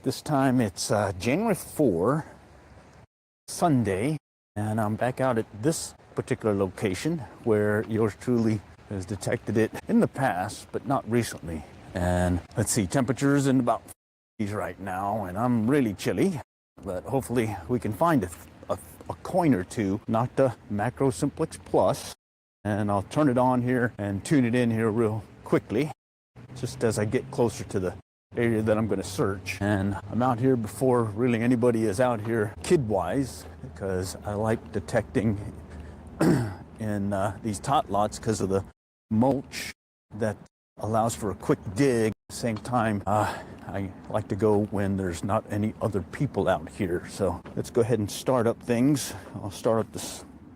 This time it's January 4, Sunday, and I'm back out at this particular location where yours truly has detected it in the past, but not recently. And let's see, temperatures in about 50s right now, and I'm really chilly, but hopefully we can find a coin or two, not the Macro Simplex Plus, and I'll turn it on here and tune it in here real quickly, just as I get closer to the area that I'm going to search. And I'm out here before really anybody is out here kid-wise, because I like detecting in these tot lots because of the mulch that allows for a quick dig. At the same time, I like to go when there's not any other people out here. So let's go ahead and start up things. I'll start up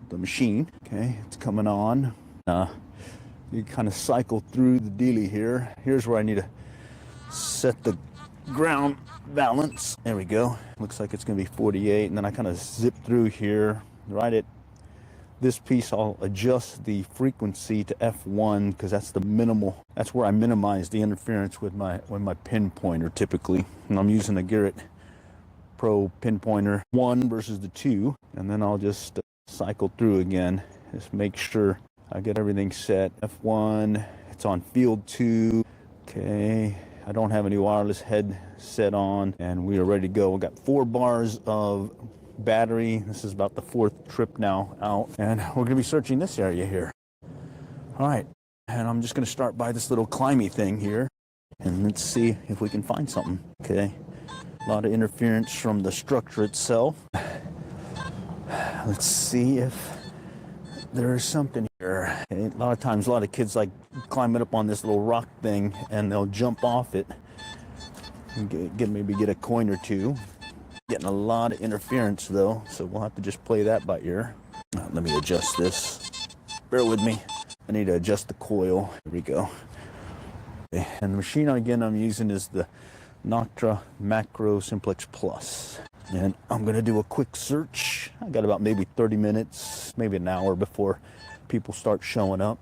the machine. Okay, it's coming on. You kind of cycle through the dealie here. Here's where I need to set the ground balance. There we go. Looks like it's going to be 48, and then I kind of zip through here. Right at this piece, I'll adjust the frequency to F1 because that's the minimal. That's where I minimize the interference with my pinpointer typically. And I'm using the Garrett Pro pinpointer 1 versus the 2, and then I'll just cycle through again. Just make sure I get everything set. F1. It's on field 2. Okay. I don't have any wireless headset on, and we are ready to go. We got 4 bars of battery. This is about the 4th trip now out, and we're gonna be searching this area here. All right, and I'm just gonna start by this little climby thing here, and let's see if we can find something. Okay, a lot of interference from the structure itself. Let's see if there's something here. A lot of times, a lot of kids like climbing up on this little rock thing, and they'll jump off it and maybe get a coin or two. Getting a lot of interference though, so we'll have to just play that by ear. Let me adjust this. Bear with me. I need to adjust the coil. Here we go. Okay. And the machine again I'm using is the Noctra Macro Simplex Plus. And I'm going to do a quick search. I got about maybe 30 minutes, maybe an hour before people start showing up.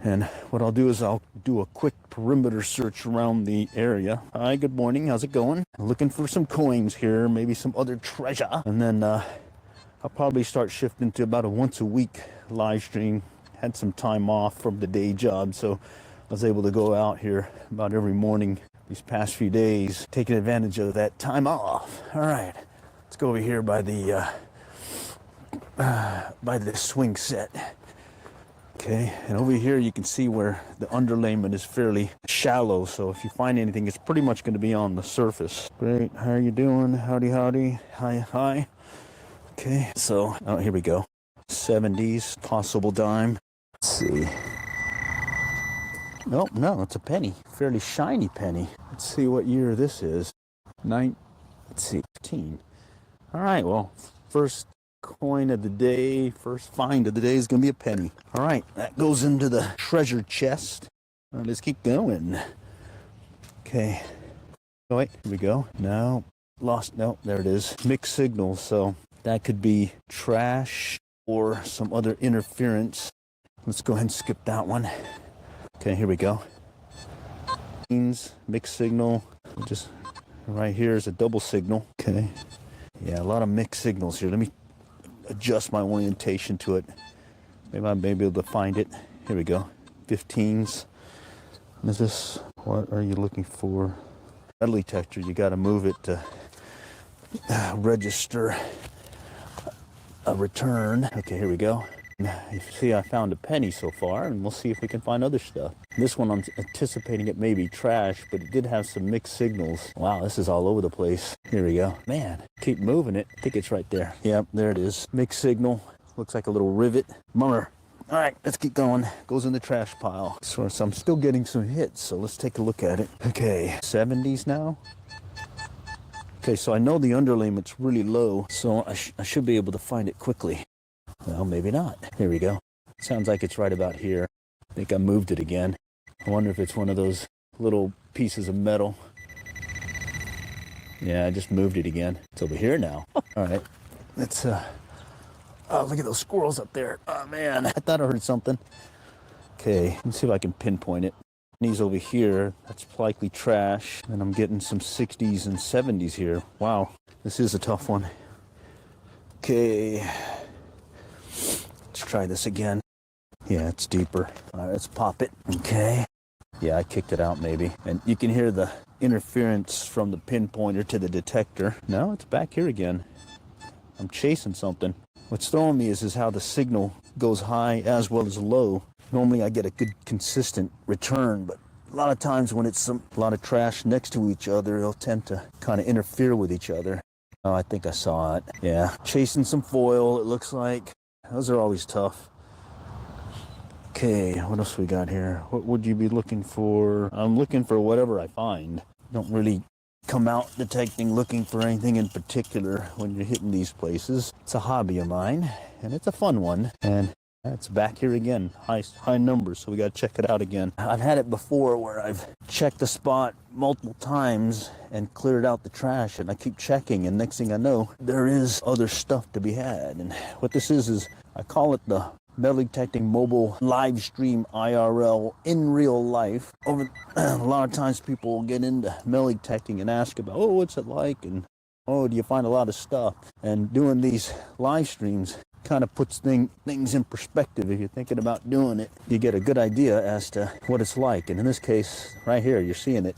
And what I'll do is I'll do a quick perimeter search around the area. Hi, good morning. How's it going? Looking for some coins here, maybe some other treasure. And then I'll probably start shifting to about a once a week live stream. Had some time off from the day job, so I was able to go out here about every morning these past few days, taking advantage of that time off. All right. Let's go over here by the swing set. Okay, and over here you can see where the underlayment is fairly shallow, so if you find anything, it's pretty much going to be on the surface. Great, how are you doing? Howdy, howdy. Hi. Okay, so, oh, here we go. 70s, possible dime. Let's see. Nope, no, it's a penny. Fairly shiny penny. Let's see what year this is. Let's see, 15. All right, well, first coin of the day, first find of the day is going to be a penny. All right, that goes into the treasure chest. All right, let's keep going. Okay. Oh, wait, here we go. No, there it is. Mixed signals, so that could be trash or some other interference. Let's go ahead and skip that one. Okay, here we go. Mixed signal. Just right here is a double signal. Okay. Yeah, a lot of mixed signals here. Let me adjust my orientation to it. Maybe I may be able to find it. Here we go. 15s. Is this, what are you looking for? Metal detector, you got to move it to register a return. Okay, here we go. You see I found a penny so far, and we'll see if we can find other stuff. This one I'm anticipating it may be trash, but it did have some mixed signals. Wow, this is all over the place. Here we go. Man, keep moving it. I think it's right there. Yep, there it is. Mixed signal. Looks like a little rivet. Bummer. All right, let's keep going. Goes in the trash pile. So I'm still getting some hits, so let's take a look at it. Okay, 70s now. Okay, so I know the underlayment's really low, so I should be able to find it quickly. Well, maybe not. Here we go. Sounds like it's right about here. I think I moved it again. I wonder if it's one of those little pieces of metal. Yeah, I just moved it again. It's over here now. All right. Let's, oh, look at those squirrels up there. Oh, man. I thought I heard something. Okay, let's see if I can pinpoint it. pennies over here. That's likely trash. And I'm getting some 60s and 70s here. Wow, this is a tough one. Okay, let's try this again. Yeah, it's deeper. All right, let's pop it. Okay. Yeah, I kicked it out maybe. And you can hear the interference from the pinpointer to the detector. No, it's back here again. I'm chasing something. What's throwing me is how the signal goes high as well as low. Normally I get a good consistent return, but a lot of times when it's a lot of trash next to each other, they'll tend to kind of interfere with each other. Oh, I think I saw it. Yeah, chasing some foil, it looks like. Those are always tough. Okay, what else we got here? What would you be looking for? I'm looking for whatever I find. Don't really come out detecting looking for anything in particular when you're hitting these places. It's a hobby of mine, and it's a fun one. And it's back here again, high numbers, so we got to check it out again. I've had it before where I've checked the spot multiple times and cleared out the trash, and I keep checking, and next thing I know, there is other stuff to be had. And what this is I call it the metal detecting mobile live stream IRL in real life. A lot of times people will get into metal detecting and ask about, oh, what's it like? And oh, do you find a lot of stuff? And doing these live streams kind of puts things in perspective. If you're thinking about doing it, you get a good idea as to what it's like. And in this case, right here, you're seeing it.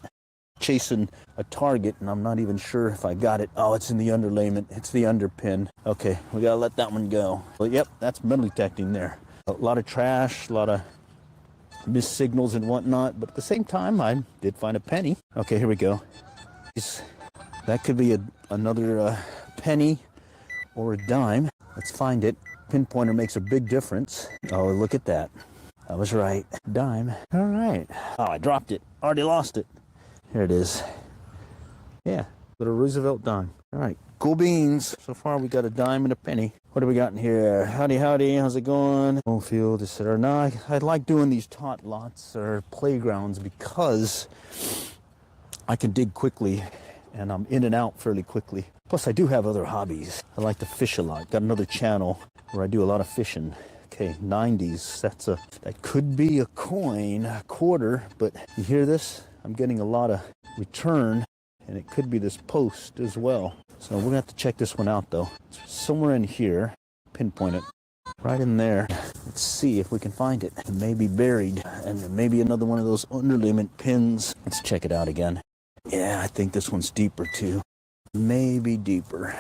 Chasing a target, and I'm not even sure if I got it. Oh, it's in the underlayment. It's the underpin. Okay, we gotta let that one go. Well, yep, that's metal detecting there. A lot of trash, a lot of missed signals and whatnot, but at the same time, I did find a penny. Okay, here we go. That could be another penny or a dime. Let's find it. Pinpointer makes a big difference. Oh, look at that. I was right. Dime. All right. Oh, I dropped it. Already lost it. Here it is. Yeah, little Roosevelt dime. All right, cool beans. So far we got a dime and a penny. What do we got in here? Howdy, howdy. How's it going? Home field, etc. Now, I like doing these tot lots or playgrounds because I can dig quickly and I'm in and out fairly quickly. Plus, I do have other hobbies. I like to fish a lot. Got another channel where I do a lot of fishing. Okay, 90s. That could be a coin, a quarter, but you hear this? I'm getting a lot of return, and it could be this post as well. So we're gonna have to check this one out though. It's somewhere in here, pinpoint it, right in there. Let's see if we can find it. It may be buried, and maybe another one of those underlayment pins. Let's check it out again. Yeah, I think this one's deeper too. Maybe deeper.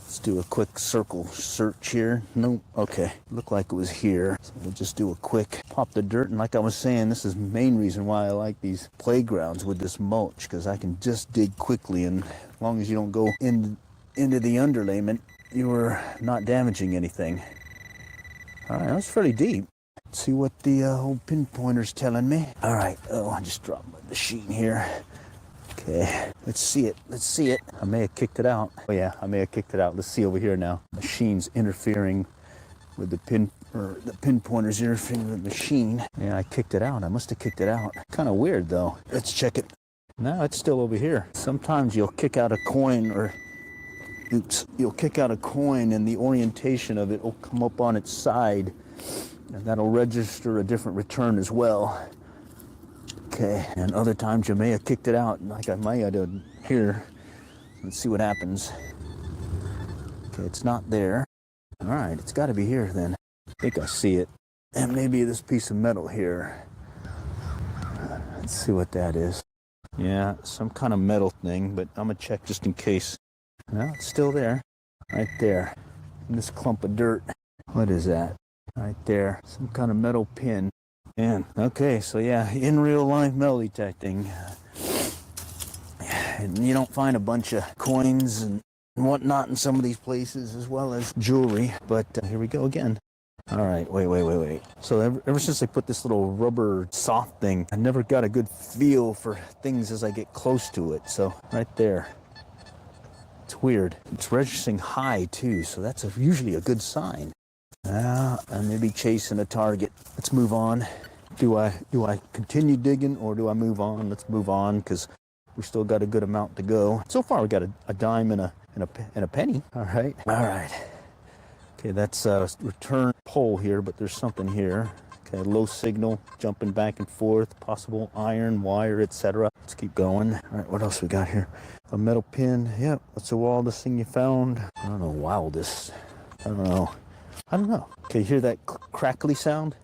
Let's do a quick circle search here. Nope. Okay. Looked like it was here. So we'll just do a quick pop the dirt. And like I was saying, this is the main reason why I like these playgrounds with this mulch, because I can just dig quickly. And as long as you don't go into the underlayment, you're not damaging anything. All right, that's fairly deep. Let's see what the old pinpointer's telling me. All right. Oh, I just dropped my machine here. Okay, let's see it. Let's see it. I may have kicked it out. Oh yeah, I may have kicked it out. Let's see over here now. Machine's interfering with the pinpointer's interfering with the machine. Yeah, I kicked it out. I must have kicked it out. Kind of weird though. Let's check it. No, it's still over here. Sometimes you'll kick out a coin you'll kick out a coin and the orientation of it will come up on its side, and that'll register a different return as well. Okay, and other times you may have kicked it out, like I may have done here. Let's see what happens. Okay, it's not there. All right, it's got to be here then. I think I see it. And maybe this piece of metal here. Let's see what that is. Yeah, some kind of metal thing, but I'm going to check just in case. No, it's still there. Right there. In this clump of dirt. What is that? Right there. Some kind of metal pin. And okay, so yeah, in real life metal detecting, and you don't find a bunch of coins and whatnot in some of these places, as well as jewelry. But here we go again. All right, wait. So ever since they put this little rubber soft thing, I never got a good feel for things as I get close to it. So right there, it's weird. It's registering high too, so that's usually a good sign. I may be chasing a target. Let's move on. Do I continue digging or do I move on? Let's move on because we still got a good amount to go. So far we got a dime and a penny. All right. Okay, that's a return pole here, but there's something here. Okay, low signal, jumping back and forth, possible iron, wire, etc. Let's keep going. All right, what else we got here? A metal pin. Yep, what's the wildest thing you found? I don't know, wildest. I don't know. Okay, hear that crackly sound?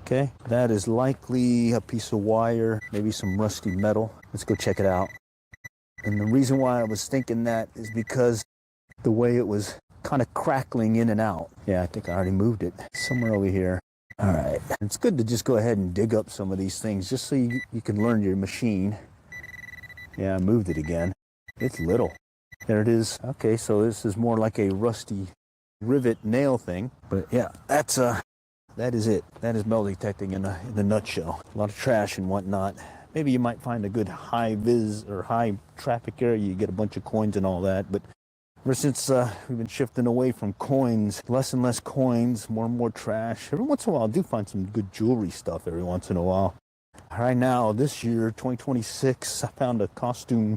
Okay, that is likely a piece of wire, maybe some rusty metal. Let's go check it out. And the reason why I was thinking that is because the way it was kind of crackling in and out. Yeah, I think I already moved it. Somewhere over here. All right. It's good to just go ahead and dig up some of these things just so you can learn your machine. Yeah, I moved it again. It's little. There it is. Okay, so this is more like a rusty rivet nail thing. But yeah, that is it. That is metal detecting in a nutshell. A lot of trash and whatnot. Maybe you might find a good high vis or high traffic area. You get a bunch of coins and all that. But ever since we've been shifting away from coins, less and less coins, more and more trash. Every once in a while, I do find some good jewelry stuff every once in a while. Right now, this year, 2026, I found a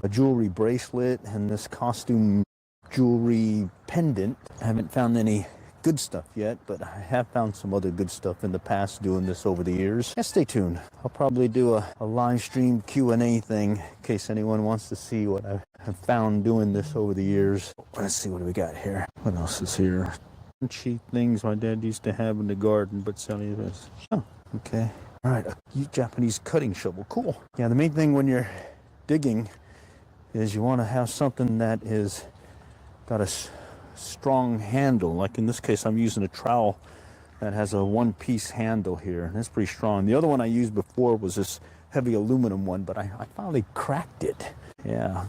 jewelry bracelet and this costume jewelry pendant. I haven't found any good stuff yet, but I have found some other good stuff in the past doing this over the years. Yeah, stay tuned. I'll probably do a live stream Q&A thing in case anyone wants to see what I have found doing this over the years. Let's see, what do we got here? What else is here? Cheap things my dad used to have in the garden, but selling this. Oh, okay. All right, a Japanese cutting shovel. Cool. Yeah, the main thing when you're digging is you want to have something that is got a strong handle. Like in this case, I'm using a trowel that has a one-piece handle here, and it's pretty strong. The other one I used before was this heavy aluminum one, but I finally cracked it. Yeah,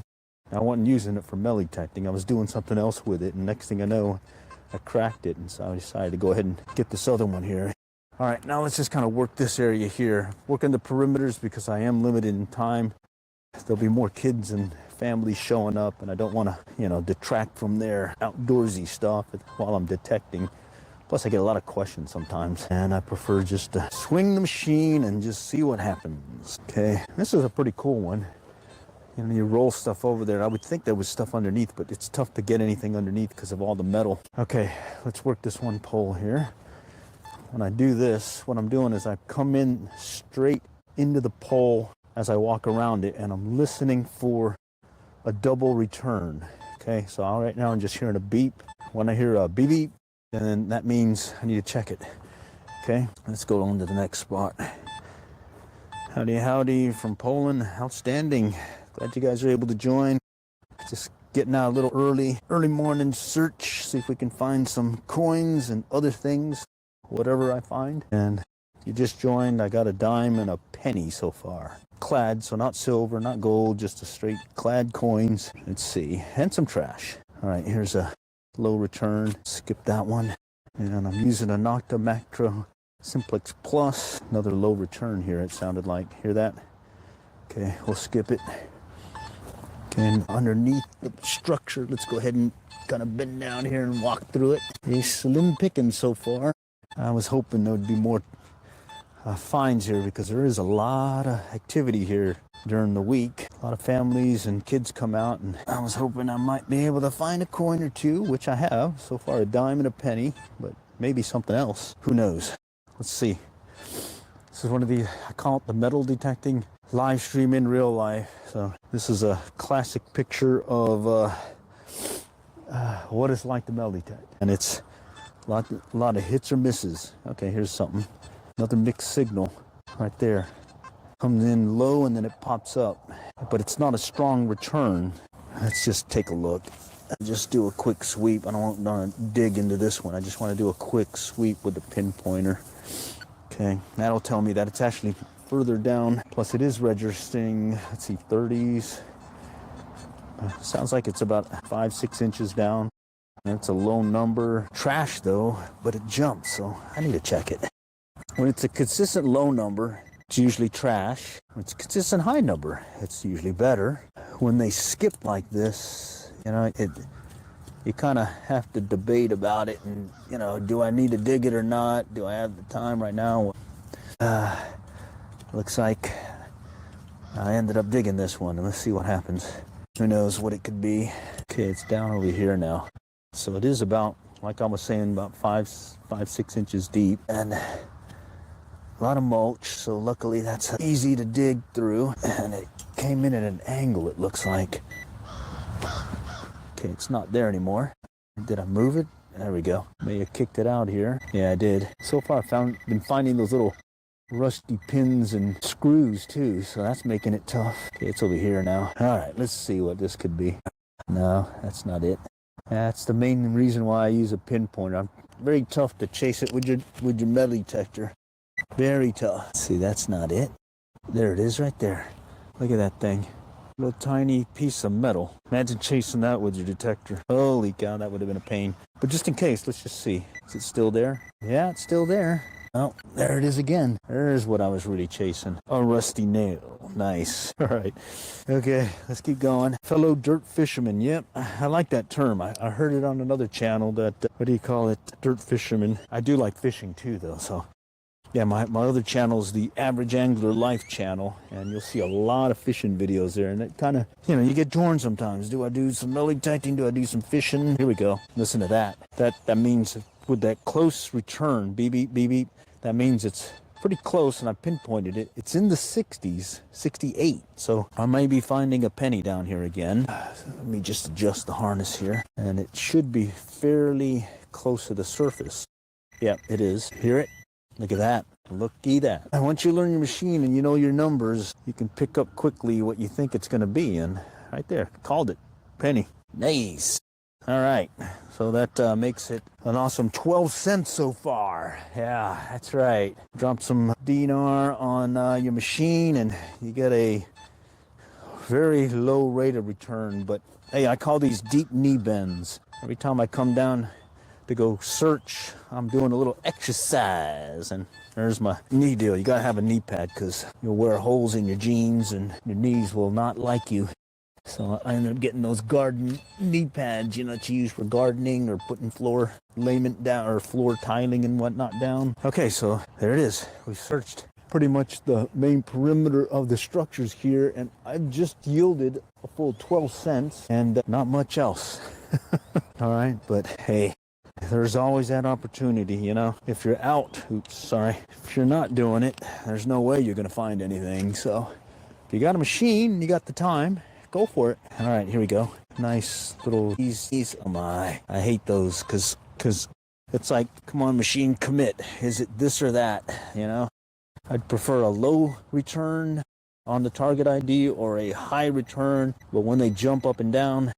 I wasn't using it for metal detecting. I was doing something else with it, and next thing I know, I cracked it, and so I decided to go ahead and get this other one here. All right, now let's just kind of work this area here. Working the perimeters because I am limited in time. There'll be more kids and families showing up, and I don't want to, detract from their outdoorsy stuff while I'm detecting. Plus, I get a lot of questions sometimes, and I prefer just to swing the machine and just see what happens. Okay, this is a pretty cool one. You roll stuff over there. I would think there was stuff underneath, but it's tough to get anything underneath because of all the metal. Okay, let's work this one pole here. When I do this, what I'm doing is I come in straight into the pole as I walk around it, and I'm listening for a double return. Okay, so right now I'm just hearing a beep. When I hear a beep beep, then that means I need to check it. Okay, let's go on to the next spot. Howdy from Poland. Outstanding. Glad you guys are able to join. Just getting out a little early morning search, see if we can find some coins and other things, whatever I find. And you just joined, I got a dime and a penny so far. Clad, so not silver, not gold, just a straight clad coins. Let's see, and some trash. All right, here's a low return. Skip that one. And I'm using a Nocta Macro Simplex Plus. Another low return here, it sounded like. Hear that? Okay, we'll skip it. Okay, and underneath the structure, let's go ahead and kind of bend down here and walk through it. A slim pickings so far. I was hoping there would be more finds here because there is a lot of activity here during the week. A lot of families and kids come out, and I was hoping I might be able to find a coin or two, which I have. So far, a dime and a penny, but maybe something else. Who knows? Let's see. This is one of the, I call it the metal detecting live stream in real life. So this is a classic picture of what it's like to metal detect. And it's a lot of hits or misses. Okay, here's something. Another mixed signal right there. Comes in low and then it pops up. But it's not a strong return. Let's just take a look. Just do a quick sweep. I don't want to dig into this one. I just want to do a quick sweep with the pinpointer. Okay, that'll tell me that it's actually further down. Plus it is registering, let's see, 30s. Sounds like it's about 5-6 inches down. It's a low number. Trash though, but it jumps, so I need to check it. When it's a consistent low number, it's usually trash. When it's a consistent high number, it's usually better. When they skip like this, you kind of have to debate about it and, do I need to dig it or not? Do I have the time right now? Looks like I ended up digging this one. Let's see what happens. Who knows what it could be. Okay, it's down over here now. So it is about, like I was saying, about 5-6 inches deep. And A lot of mulch, so luckily that's easy to dig through. And it came in at an angle, it looks like. Okay, it's not there anymore. Did I move it? There we go. May have kicked it out here. Yeah, I did. So far I've been finding those little rusty pins and screws too, so that's making it tough. Okay, it's over here now. All right, let's see what this could be. No, that's not it. That's the main reason why I use a pinpointer. I'm very tough to chase it with your metal detector. Very tough. See, that's not it. There it is right there. Look at that thing. Little tiny piece of metal. Imagine chasing that with your detector. Holy cow, that would have been a pain. But just in case, let's just see. Is it still there? Yeah, it's still there. Oh, there it is again. There's what I was really chasing. A rusty nail. Nice. All right. Okay, let's keep going. Fellow dirt fisherman. Yep, I like that term. I heard it on another channel that, what do you call it? Dirt fisherman. I do like fishing too, though, so. Yeah, my other channel is the Average Angler Life channel, and you'll see a lot of fishing videos there, and it kind of, you get torn sometimes. Do I do some metal detecting? Do I do some fishing? Here we go. Listen to that. That means with that close return, beep, beep, beep, beep, that means it's pretty close, and I pinpointed it. It's in the 60s, 68, so I may be finding a penny down here again. Let me just adjust the harness here, and it should be fairly close to the surface. Yeah, it is. Hear it? Look at that. Looky that. And once you learn your machine and you know your numbers, you can pick up quickly what you think it's going to be. And right there, called it. Penny. Nice. All right. So that makes it an awesome 12 cents so far. Yeah, that's right. Drop some dinar on your machine and you get a very low rate of return. But hey, I call these deep knee bends. Every time I come down to go search, I'm doing a little exercise, and there's my knee deal. You gotta have a knee pad because you'll wear holes in your jeans and your knees will not like you. So I ended up getting those garden knee pads, to use for gardening or putting floor layment down or floor tiling and whatnot down. Okay, so there it is. We searched pretty much the main perimeter of the structures here, and I've just yielded a full 12 cents and not much else. All right, but hey, there's always that opportunity, If you're out, if you're not doing it, there's no way you're going to find anything. So if you got a machine, you got the time, go for it. All right, here we go. Nice little these. Oh my, I hate those because it's like, come on, machine, commit. Is it this or that, I'd prefer a low return on the target ID or a high return, but when they jump up and down,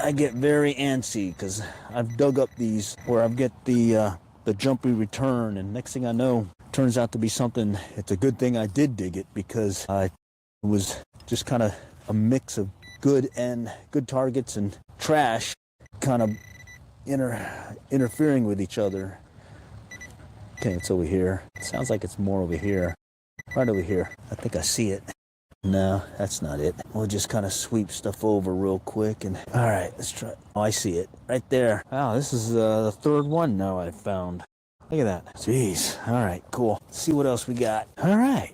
I get very antsy because I've dug up these where I get the jumpy return, and next thing I know, it turns out to be something. It's a good thing I did dig it because it was just kind of a mix of good targets and trash, kind of interfering with each other. Okay, it's over here. It sounds like it's more over here. Right over here. I think I see it. No, that's not it. We'll just kind of sweep stuff over real quick and... All right, let's try... Oh, I see it. Right there. Wow, this is the third one now I've found. Look at that. Jeez. All right, cool. Let's see what else we got. All right.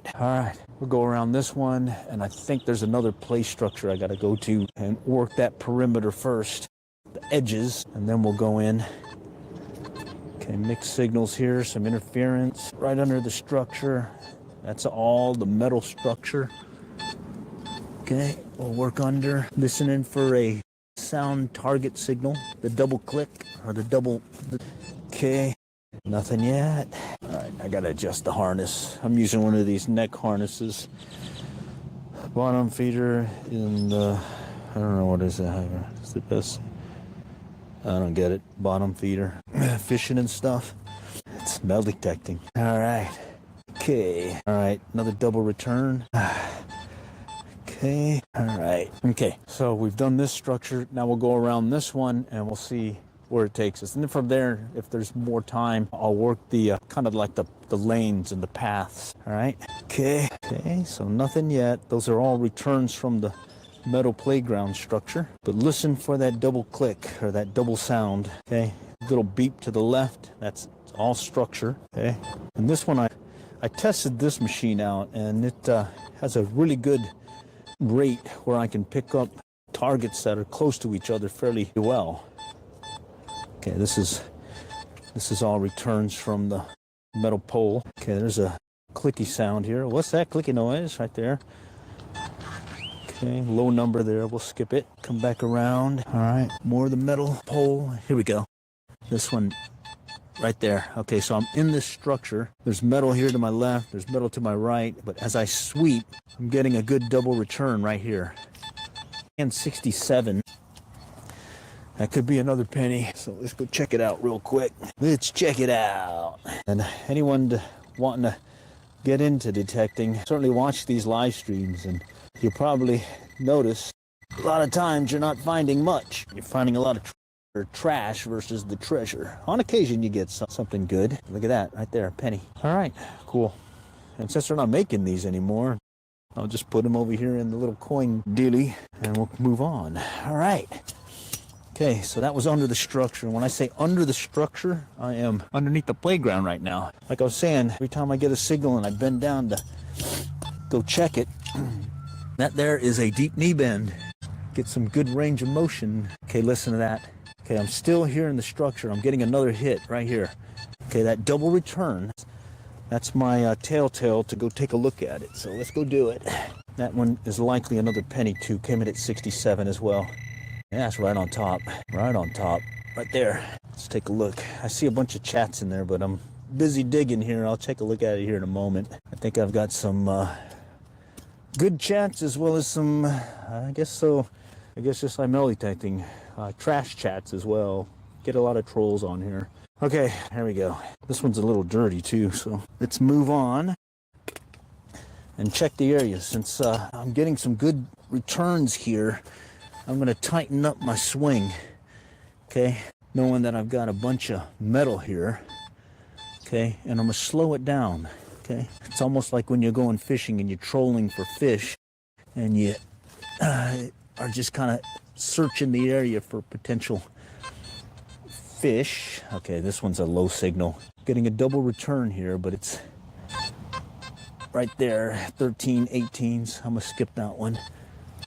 We'll go around this one, and I think there's another play structure I got to go to and work that perimeter first. The edges, and then we'll go in. Okay, mixed signals here, some interference right under the structure. That's all the metal structure. Okay, we'll work under, listening for a sound target signal, the double click or the double. Okay, nothing yet. All right, I gotta adjust the harness. I'm using one of these neck harnesses. Bottom feeder in the, I don't know what is that. Is it this? I don't get it. Bottom feeder, fishing and stuff. It's metal detecting. All right. Okay. All right. Another double return. Okay. All right. Okay. So we've done this structure. Now we'll go around this one and we'll see where it takes us. And then from there, if there's more time, I'll work the kind of like the lanes and the paths. All right. Okay. Okay. So nothing yet. Those are all returns from the metal playground structure. But listen for that double click or that double sound. Okay. Little beep to the left. That's all structure. Okay. And this one, I tested this machine out, and it has a really good rate where I can pick up targets that are close to each other fairly well. Okay, this is all returns from the metal pole. Okay, there's a clicky sound here. What's that clicky noise right there? Okay, low number there. We'll skip it. Come back around. All right, more of the metal pole. Here we go. This one right there. Okay, so I'm in this structure. There's metal here to my left. There's metal to my right. But as I sweep, I'm getting a good double return right here. And 67. That could be another penny. So let's go check it out real quick. Let's check it out. And anyone wanting to get into detecting, certainly watch these live streams, and you'll probably notice a lot of times you're not finding much. You're finding a lot of trash versus the treasure. On occasion you get something good. Look at that right there, a penny. All right, cool. And since they're not making these anymore, I'll just put them over here in the little coin dealie and we'll move on. All right. Okay, so that was under the structure. And when I say under the structure, I am underneath the playground right now. Like I was saying, every time I get a signal and I bend down to go check it, that there is a deep knee bend. Get some good range of motion. Okay, listen to that. Okay, I'm still here in the structure. I'm getting another hit right here. Okay, that double return, that's my telltale to go take a look at it. So let's go do it. That one is likely another penny too. Came in at 67 as well. Yeah, that's right on top. Right on top. Right there. Let's take a look. I see a bunch of chats in there, but I'm busy digging here. I'll take a look at it here in a moment. I think I've got some good chats as well as some, I guess just like metal detecting, trash chats as well. Get a lot of trolls on here. Okay, here we go. This one's a little dirty too, so let's move on and check the area. Since I'm getting some good returns here, I'm going to tighten up my swing, okay, knowing that I've got a bunch of metal here, okay, and I'm going to slow it down, okay. It's almost like when you're going fishing and you're trolling for fish and you are just kind of searching the area for potential fish. Okay, this one's a low signal. Getting a double return here, but it's right there, 13, 18s. I'm going to skip that one.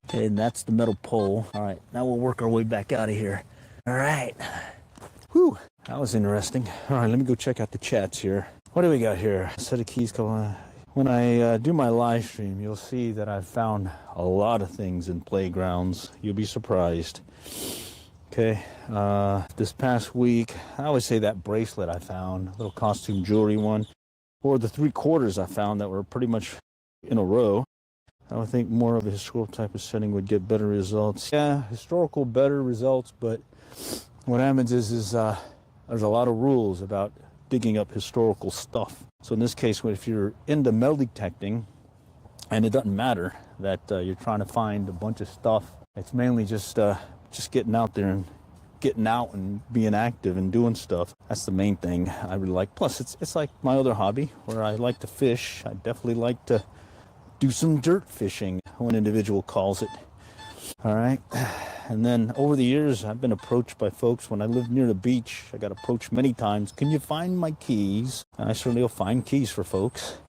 Okay, and that's the metal pole. All right, now we'll work our way back out of here. All right. Whew, that was interesting. All right, let me go check out the chats here. What do we got here? A set of keys. When I do my live stream, you'll see that I've found a lot of things in playgrounds. You'll be surprised. Okay, this past week, I always say that bracelet I found, a little costume jewelry one, or the 3/4 I found that were pretty much in a row. I would think more of a historical type of setting would get better results. Yeah, historical better results, but what happens is there's a lot of rules about digging up historical stuff. So in this case, if you're into metal detecting, and it doesn't matter that you're trying to find a bunch of stuff, it's mainly just getting out there and getting out and being active and doing stuff. That's the main thing I really like. Plus, it's like my other hobby where I like to fish. I definitely like to do some dirt fishing, one individual calls it. All right. And then over the years, I've been approached by folks. When I lived near the beach, I got approached many times. Can you find my keys? And I certainly will find keys for folks.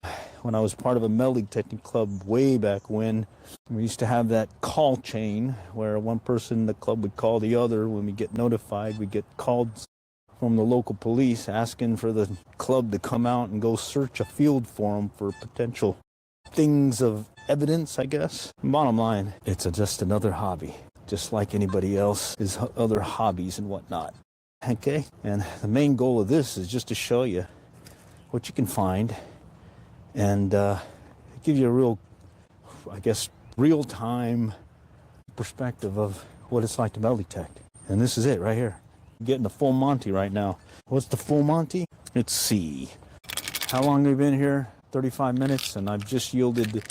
When I was part of a metal detecting club way back when, we used to have that call chain where one person in the club would call the other. When we get notified, we get called from the local police asking for the club to come out and go search a field for them for potential things of evidence, I guess. Bottom line, it's just another hobby, just like anybody else is other hobbies and whatnot. Okay, and the main goal of this is just to show you what you can find and give you a real, I guess, real-time perspective of what it's like to metal detect. And this is it right here. I'm getting the full Monty right now. What's the full Monty? It's C. How long have we been here? 35 minutes, and I've just yielded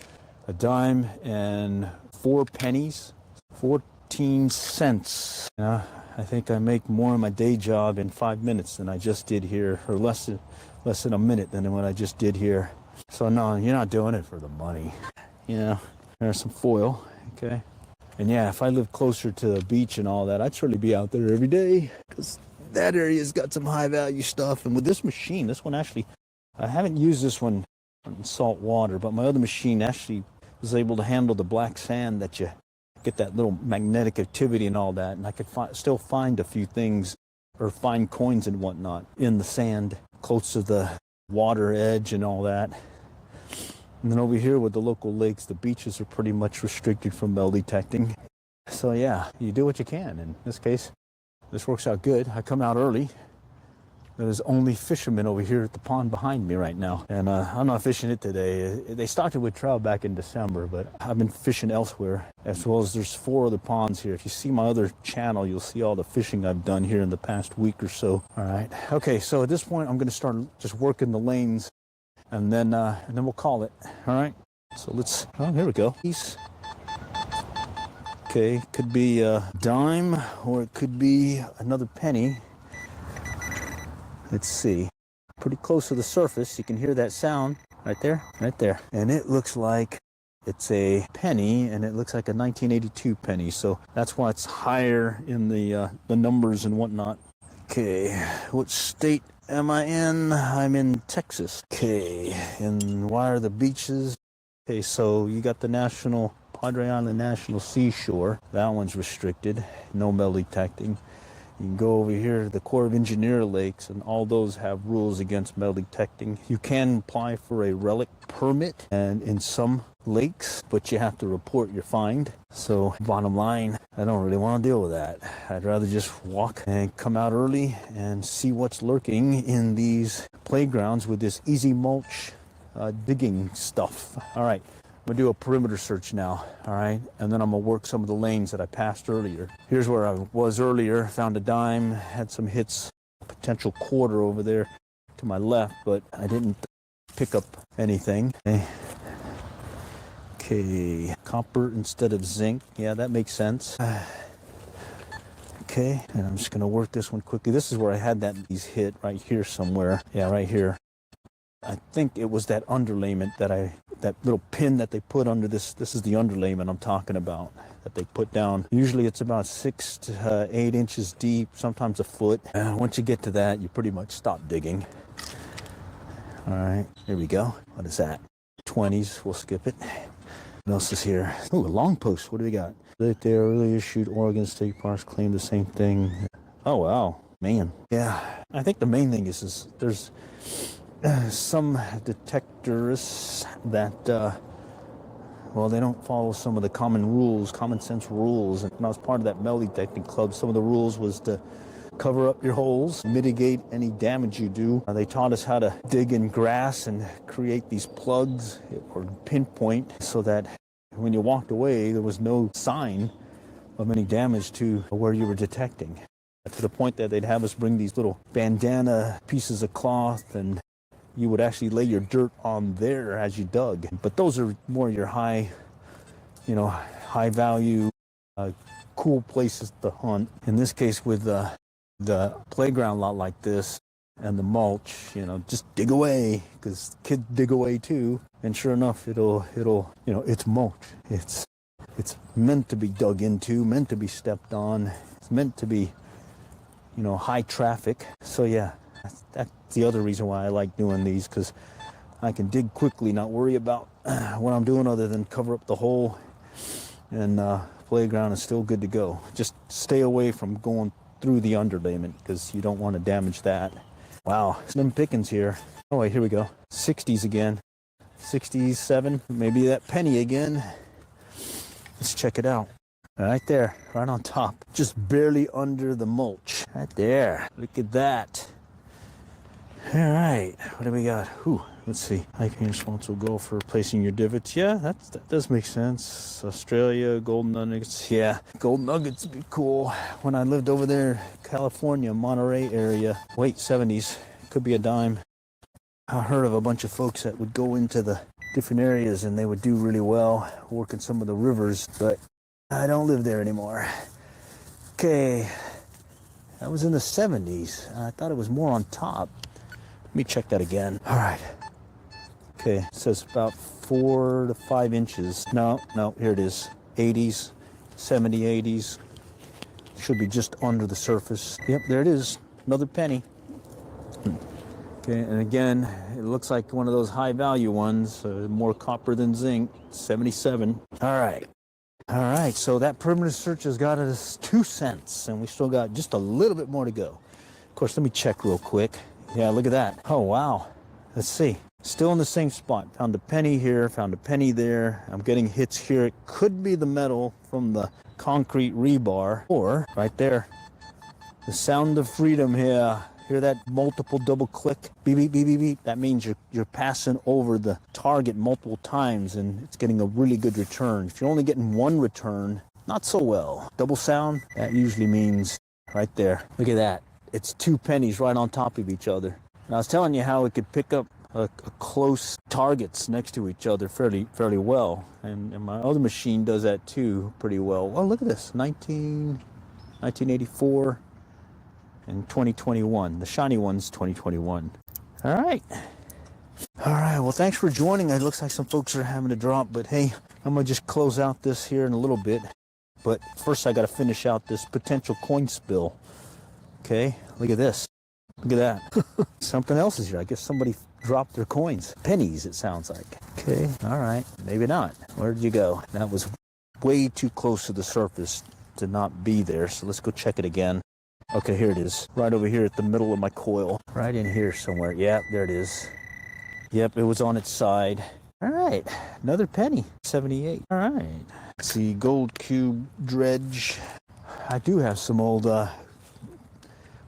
a dime and 4 pennies, 14 cents. I think I make more in my day job in 5 minutes than I just did here, or less than a minute than what I just did here. So no, you're not doing it for the money. You know, there's some foil, okay? And yeah, if I lived closer to the beach and all that, I'd certainly be out there every day, because that area's got some high value stuff. And with this machine, this one actually, I haven't used this one in salt water, but my other machine actually was able to handle the black sand that you get, that little magnetic activity and all that, and I could still find a few things or find coins and whatnot in the sand close to the water edge and all that. And then over here with the local lakes, the beaches are pretty much restricted from metal detecting. So yeah, you do what you can. In this case, this works out good. I come out early. There's only fishermen over here at the pond behind me right now. And I'm not fishing it today. They started with trout back in December, but I've been fishing elsewhere. As well as there's 4 other ponds here. If you see my other channel, you'll see all the fishing I've done here in the past week or so. All right. Okay, so at this point, I'm gonna start just working the lanes and then we'll call it. All right. So let's, oh, here we go. Okay, could be a dime or it could be another penny. Let's see. Pretty close to the surface. You can hear that sound right there, right there. And it looks like it's a penny, and it looks like a 1982 penny. So that's why it's higher in the numbers and whatnot. Okay, what state am I in? I'm in Texas. Okay, and why are the beaches? Okay, so you got the Padre Island National Seashore. That one's restricted. No metal detecting. You can go over here to the Corps of Engineer lakes, and all those have rules against metal detecting. You can apply for a relic permit and in some lakes, but you have to report your find. So bottom line, I don't really want to deal with that. I'd rather just walk and come out early and see what's lurking in these playgrounds with this easy mulch digging stuff. All right. I'm gonna do a perimeter search now, all right? And then I'm gonna work some of the lanes that I passed earlier. Here's where I was earlier, found a dime, had some hits, potential quarter over there to my left, but I didn't pick up anything. Okay, copper instead of zinc. Yeah, that makes sense. Okay, and I'm just gonna work this one quickly. This is where I had these hit right here somewhere. Yeah, right here. I think it was that underlayment that little pin that they put under this. This is the underlayment I'm talking about that they put down. Usually it's about 6 to 8 inches deep, sometimes a foot. Once you get to that, you pretty much stop digging. All right, here we go. What is that? 20s, we'll skip it. What else is here? Oh, a long post. What do we got? They early issued Oregon State Parks claim the same thing. Oh, wow, man. Yeah, I think the main thing is there's some detectors that, well, they don't follow some of the common sense rules. And when I was part of that metal detecting club, some of the rules was to cover up your holes, mitigate any damage you do. They taught us how to dig in grass and create these plugs or pinpoint so that when you walked away, there was no sign of any damage to where you were detecting. To the point that they'd have us bring these little bandana pieces of cloth, and you would actually lay your dirt on there as you dug. But those are more your high value, cool places to hunt. In this case, with the playground lot like this and the mulch, just dig away, because kids dig away too. And sure enough, it'll it's mulch. It's meant to be dug into, meant to be stepped on. It's meant to be, high traffic. So yeah, that's the other reason why I like doing these, because I can dig quickly, not worry about what I'm doing other than cover up the hole, and playground is still good to go. Just stay away from going through the underlayment, because you don't want to damage that. Wow, slim pickings here. Oh wait, here we go. 60s again. 67, maybe that penny again. Let's check it out. Right there, right on top. Just barely under the mulch. Right there. Look at that. All right, what do we got? Let's see. Hiking responsible goal for replacing your divots. Yeah, that does make sense. Australia, gold nuggets. Yeah, gold nuggets would be cool. When I lived over there, California, Monterey area, late 70s, could be a dime. I heard of a bunch of folks that would go into the different areas and they would do really well working some of the rivers, but I don't live there anymore. Okay, that was in the 70s. I thought it was more on top. Let me check that again. All right. Okay, it says about 4 to 5 inches. No, here it is. 80s, 70, 80s. Should be just under the surface. Yep, there it is. Another penny. Okay, and again, it looks like one of those high value ones, more copper than zinc, 77. All right, so that perimeter search has got us 2 cents, and we still got just a little bit more to go. Of course, let me check real quick. Yeah, look at that. Oh, wow. let's see. Still in the same spot. Found a penny here, found a penny there. I'm getting hits here. It could be the metal from the concrete rebar, or right there, the sound of freedom here. Hear that multiple double click? Beep, beep, beep, beep, beep. That means you're passing over the target multiple times and it's getting a really good return. If you're only getting one return, not so well. Double sound, that usually means right there. Look at that. It's two pennies right on top of each other. And I was telling you how it could pick up a close targets next to each other fairly well. And my other machine does that too pretty well. Well, look at this, 1984 and 2021. The shiny one's 2021. All right. All right, well, thanks for joining. It looks like some folks are having to drop, but hey, I'm gonna just close out this here in a little bit. But first I gotta finish out this potential coin spill. Okay, look at this. Look at that. Something else is here. I guess somebody dropped their coins. Pennies, it sounds like. Okay, all right, maybe not. Where did you go? That was way too close to the surface to not be there, so let's go check it again. Okay, here it is. Right over here at the middle of my coil. Right in here somewhere. Yep, there it is. Yep, it was on its side. All right, another penny. 78. All right. Let's see, gold cube dredge. I do have some old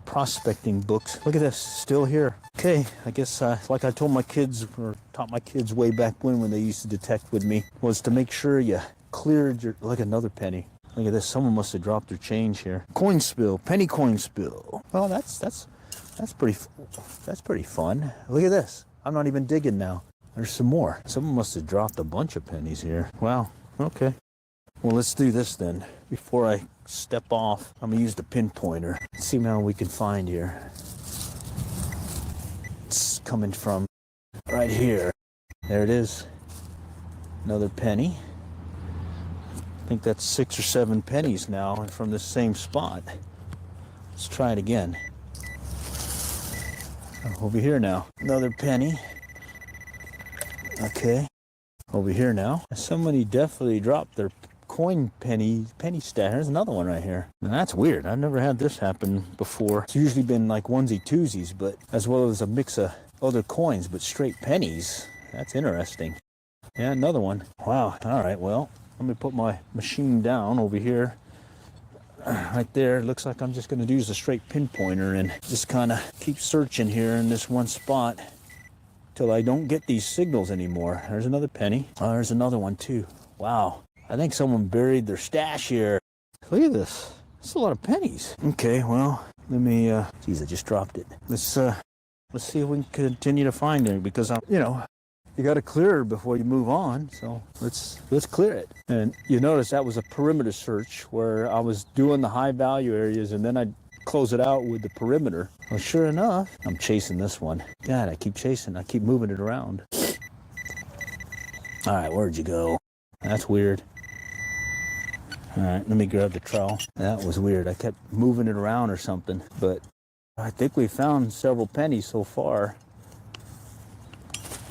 prospecting books. Look at this, still here. Okay, I guess like I told my kids, or taught my kids way back when they used to detect with me, was to make sure you cleared your, like another penny. Look at this, someone must have dropped their change here. Coin spill, penny coin spill. Well, that's pretty fun. Look at this, I'm not even digging now. There's some more. Someone must have dropped a bunch of pennies here. Wow, okay. Well, let's do this then. Before I step off, I'm gonna use the pinpointer. See how we can find here. It's coming from right here. There it is. Another penny. I think that's 6 or 7 pennies now and from this same spot. Let's try it again. Over here now. Another penny. Okay. Over here now. Somebody definitely dropped their coin penny stack. There's another one right here. Now that's weird. I've never had this happen before. It's usually been like onesie twosies, but as well as a mix of other coins, but straight pennies. That's interesting. Yeah, another one. Wow. All right, well, let me put my machine down over here. Right there. Looks like I'm just going to use a straight pinpointer and just kind of keep searching here in this one spot till I don't get these signals anymore. There's another penny. Oh, there's another one too. Wow. I think someone buried their stash here. Look at this. That's a lot of pennies. Okay, well, let me, geez, I just dropped it. Let's see if we can continue to find it, because you got to clear it before you move on. So let's clear it. And you notice that was a perimeter search where I was doing the high value areas and then I'd close it out with the perimeter. Well, sure enough, I'm chasing this one. God, I keep chasing. I keep moving it around. All right, where'd you go? That's weird. All right, let me grab the trowel. That was weird. I kept moving it around or something, but I think we found several pennies so far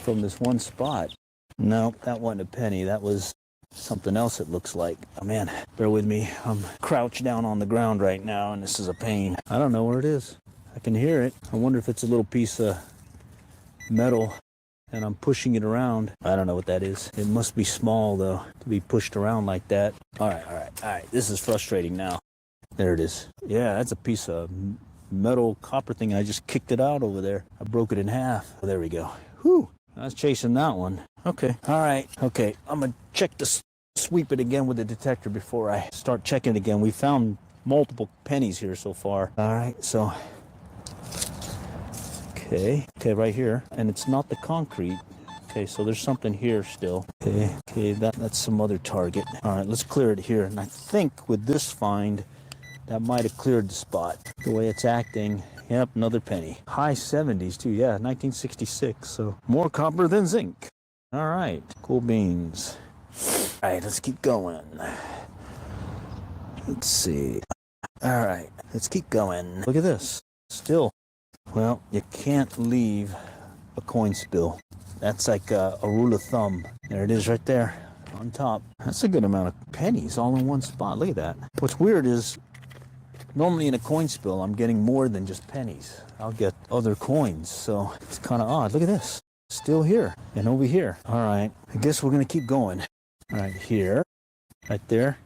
from this one spot. No, that wasn't a penny. That was something else, it looks like. Oh man, bear with me. I'm crouched down on the ground right now and this is a pain. I don't know where it is. I can hear it. I wonder if it's a little piece of metal and I'm pushing it around. I don't know what that is. It must be small though to be pushed around like that. All right. This is frustrating now. There it is. Yeah, that's a piece of metal copper thing. I just kicked it out over there. I broke it in half. There we go. Whew. I was chasing that one. Okay. All right. Okay. I'm going to check this, sweep it again with the detector before I start checking it again. We found multiple pennies here so far. All right. So, okay, right here. And it's not the concrete. Okay, so there's something here still. Okay, that's some other target. All right, let's clear it here. And I think with this find, that might have cleared the spot. The way it's acting. Yep, another penny. High 70s too, yeah, 1966. So more copper than zinc. All right, cool beans. All right, let's keep going. Let's see. All right, let's keep going. Look at this. Still. Well, you can't leave a coin spill. That's like a rule of thumb. There it is right there on top. That's a good amount of pennies all in one spot. Look at that. What's weird is normally in a coin spill, I'm getting more than just pennies. I'll get other coins, so it's kind of odd. Look at this. still here and over here. All right, I guess we're gonna keep going. All right, here, right there.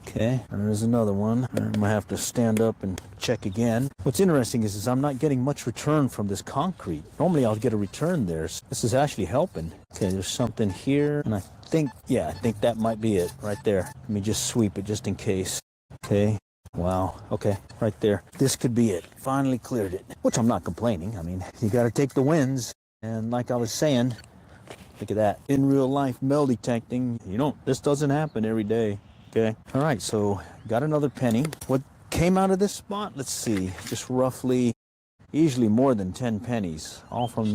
Okay, and there's another one. I might have to stand up and check again. What's interesting is I'm not getting much return from this concrete. Normally I'll get a return there. So this is actually helping. Okay, there's something here, and I think that might be it right there. Let me just sweep it just in case. Okay, wow, okay, right there. This could be it. Finally cleared it, which I'm not complaining. I mean, you gotta take the wins. And like I was saying, look at that. In real life metal detecting, this doesn't happen every day. Okay. All right. So got another penny. What came out of this spot? Let's see. Just roughly, easily more than 10 pennies, all from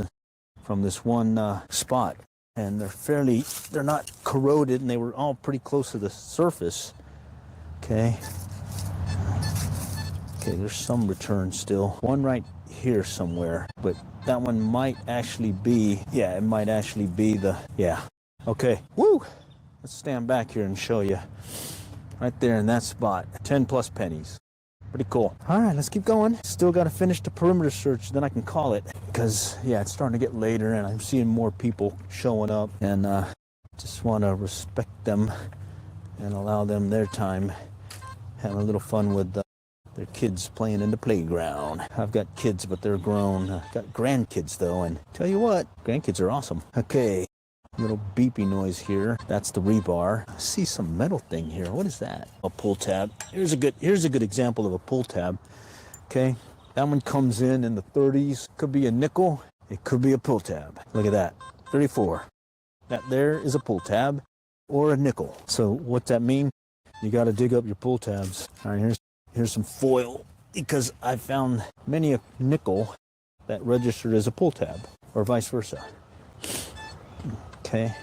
this one spot. And they're not corroded, and they were all pretty close to the surface. Okay. Okay. There's some return still. One right here somewhere, but that one might actually be. Yeah, it might actually be the. Yeah. Okay. Woo. Let's stand back here and show you. Right there in that spot. 10 plus pennies. Pretty cool. All right, let's keep going. Still got to finish the perimeter search, then I can call it. Because, yeah, it's starting to get later, and I'm seeing more people showing up. And just want to respect them and allow them their time. Having a little fun with their kids playing in the playground. I've got kids, but they're grown. I've got grandkids, though, and tell you what, grandkids are awesome. Okay. Little beepy noise here. That's the rebar. I see some metal thing here. What is that? A pull tab. Here's a good example of a pull tab. Okay, that one comes in the 30s. Could be a nickel. It could be a pull tab. Look at that. 34. That there is a pull tab or a nickel. So what's that mean? You got to dig up your pull tabs. All right, here's some foil, because I found many a nickel that registered as a pull tab, or vice versa. Okay,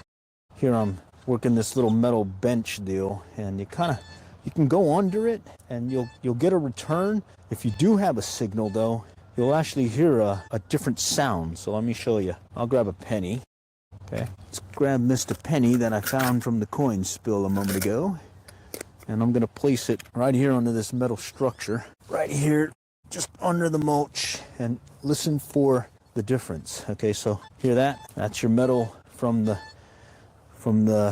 here I'm working this little metal bench deal, and you can go under it, and you'll get a return. If you do have a signal, though, you'll actually hear a different sound. So let me show you. I'll grab a penny. Okay, let's grab Mr. Penny that I found from the coin spill a moment ago, and I'm gonna place it right here under this metal structure, right here, just under the mulch, and listen for the difference. Okay, so hear that? That's your metal from the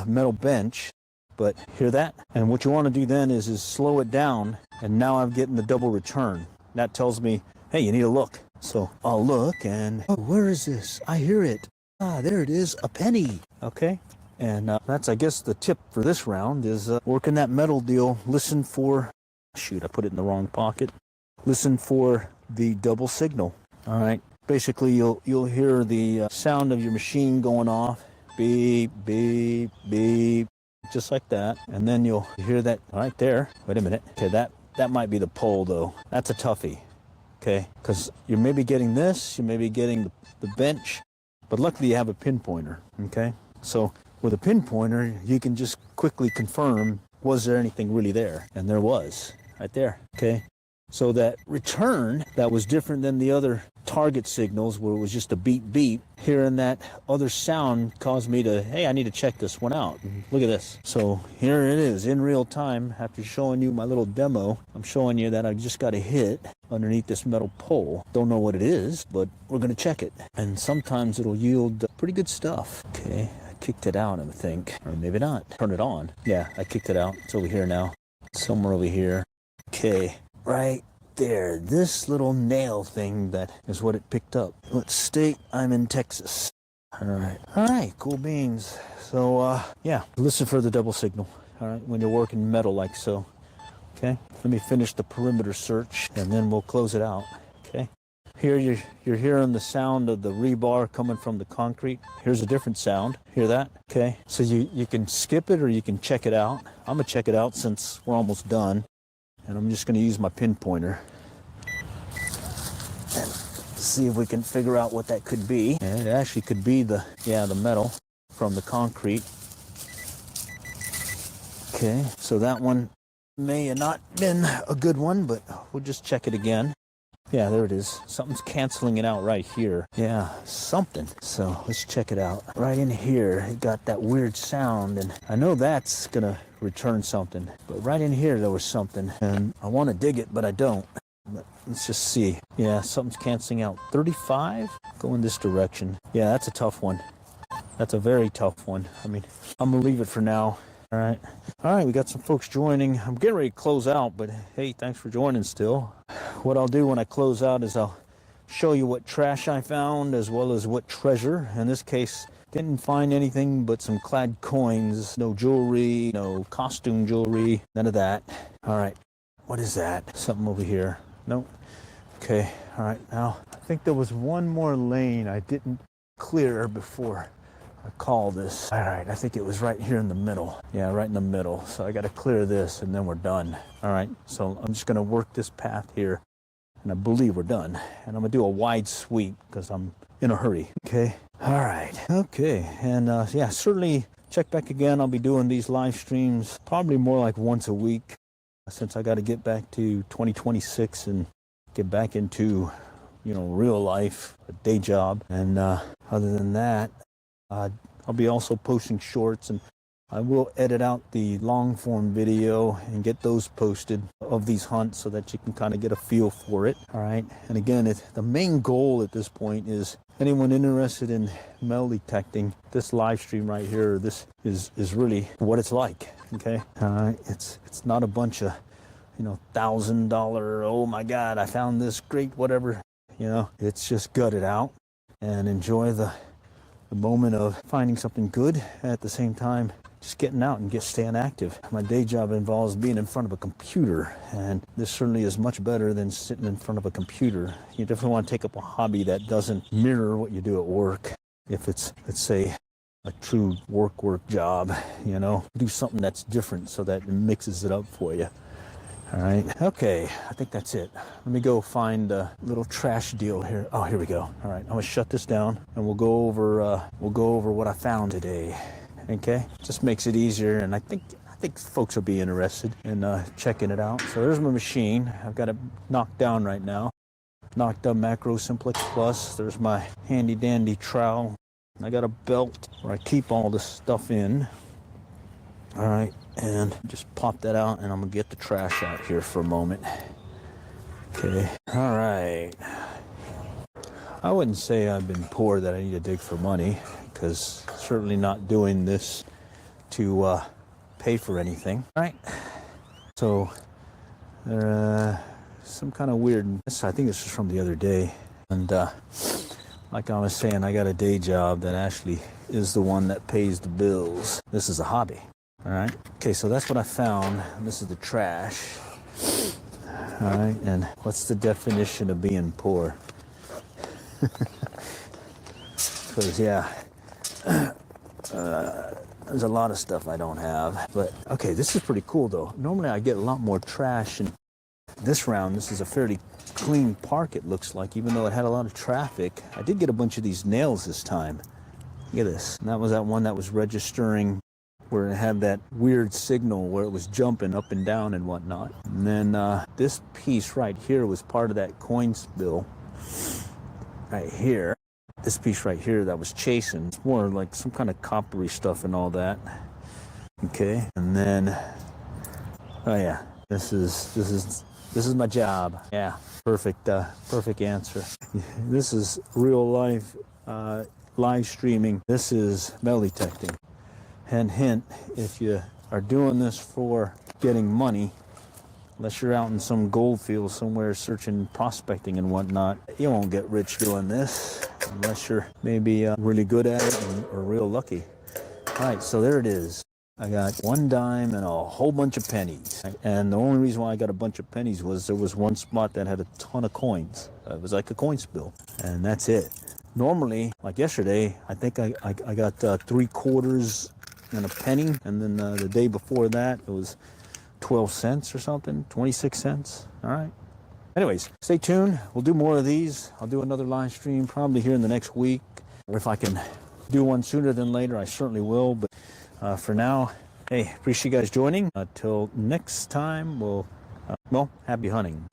metal bench, but hear that? And what you want to do then is slow it down, and now I'm getting the double return. That tells me, hey, you need to look. So I'll look, and oh, where is this? I hear it. Ah, there it is, a penny. Okay, and that's, I guess, the tip for this round is working that metal deal. Listen for, shoot, I put it in the wrong pocket. Listen for the double signal. All right. Basically, you'll hear the sound of your machine going off, beep, beep, beep, just like that. And then you'll hear that right there. Wait a minute. Okay, that might be the pole, though. That's a toughie, okay? Because you're maybe getting this, you may be getting the bench, but luckily you have a pinpointer, okay? So with a pinpointer, you can just quickly confirm, was there anything really there? And there was, right there, okay? So that return that was different than the other target signals, where it was just a beep beep, hearing that other sound caused me to, hey, I need to check this one out. Look at this. So here it is in real time. After showing you my little demo, I'm showing you that I just got a hit underneath this metal pole. Don't know what it is, but we're going to check it. And sometimes it'll yield pretty good stuff. Okay, I kicked it out, I think. Or maybe not. Turn it on. Yeah, I kicked it out. It's over here now. Somewhere over here. Okay. Right there, this little nail thing, that is what it picked up. What state? I'm in Texas. All right, cool beans. So yeah, listen for the double signal. All right, when you're working metal like so. Okay, let me finish the perimeter search, and then we'll close it out. Okay, here you're hearing the sound of the rebar coming from the concrete. Here's a different sound. Hear that? Okay, so you can skip it or you can check it out. I'm gonna check it out since we're almost done. And I'm just going to use my pinpointer and see if we can figure out what that could be. And it actually could be the metal from the concrete. Okay, so that one may have not been a good one, but we'll just check it again. Yeah, there it is. Something's canceling it out right here. Yeah, something. So let's check it out. Right in here, it got that weird sound, and I know that's gonna return something. But right in here, there was something, and I want to dig it, but I don't. But let's just see. Yeah, something's canceling out. 35? go in this direction. Yeah, that's a tough one. That's a very tough one. I mean, I'm gonna leave it for now. All right, we got some folks joining. I'm getting ready to close out, but hey, thanks for joining still. What I'll do when I close out is I'll show you what trash I found as well as what treasure. In this case, didn't find anything but some clad coins, no jewelry, no costume jewelry, none of that. All right, what is that? Something over here. Nope. Okay, all right, now I think there was one more lane I didn't clear before I call this. All right, I think it was right here in the middle. Yeah, right in the middle. So I got to clear this and then we're done. All right, so I'm just going to work this path here and I believe we're done. And I'm going to do a wide sweep because I'm in a hurry. Okay, all right. Okay, and yeah, certainly check back again. I'll be doing these live streams probably more like once a week since I got to get back to 2026 and get back into, you know, real life, a day job. And other than that, I'll be also posting shorts, and I will edit out the long form video and get those posted of these hunts so that you can kind of get a feel for it. All right. And again, the main goal at this point is anyone interested in metal detecting, this live stream right here, this is really what it's like. Okay. It's not a bunch of, you know, $1,000, oh my God, I found this great, whatever, you know, it's just gut it out and enjoy the moment of finding something good, at the same time just getting out and staying active. My day job involves being in front of a computer, and this certainly is much better than sitting in front of a computer. You definitely want to take up a hobby that doesn't mirror what you do at work. If it's, let's say, a true work job, you know, do something that's different so that it mixes it up for you. All right. Okay. I think that's it. Let me go find a little trash deal here. Oh, here we go. All right. I'm gonna shut this down, and we'll go over what I found today. Okay. Just makes it easier, and I think folks will be interested in checking it out. So there's my machine. I've got it knocked down right now. Knocked up Macro Simplex Plus. There's my handy dandy trowel. I got a belt where I keep all this stuff in. All right, and just pop that out, and I'm gonna get the trash out here for a moment. Okay, all right. I wouldn't say I've been poor that I need to dig for money, because certainly not doing this to pay for anything. All right, so some kind of weirdness. I think this is from the other day, and like I was saying, I got a day job that actually is the one that pays the bills. This is a hobby. All right. Okay, so that's what I found. This is the trash. All right, and what's the definition of being poor? Because, yeah, there's a lot of stuff I don't have. But, okay, this is pretty cool, though. Normally I get a lot more trash, and this round, this is a fairly clean park, it looks like, even though it had a lot of traffic. I did get a bunch of these nails this time. Look at this. And that was that one that was registering, where it had that weird signal where it was jumping up and down and whatnot. And then this piece right here was part of that coin spill right here. This piece right here that was chasing, it's more like some kind of coppery stuff and all that. Okay, and then, oh yeah, this is my job. Yeah, perfect answer. This is real life live streaming. This is metal detecting. And hint, if you are doing this for getting money, unless you're out in some gold field somewhere searching, prospecting and whatnot, you won't get rich doing this unless you're maybe really good at it or real lucky. All right, so there it is. I got one dime and a whole bunch of pennies. And the only reason why I got a bunch of pennies was there was one spot that had a ton of coins. It was like a coin spill, and that's it. Normally, like yesterday, I think I got 3 quarters and a penny, and then the day before that it was 12 cents or something, 26 cents. All right. Anyways, stay tuned. We'll do more of these. I'll do another live stream probably here in the next week. Or if I can do one sooner than later, I certainly will. But for now, hey, appreciate you guys joining. Till next time, well, happy hunting.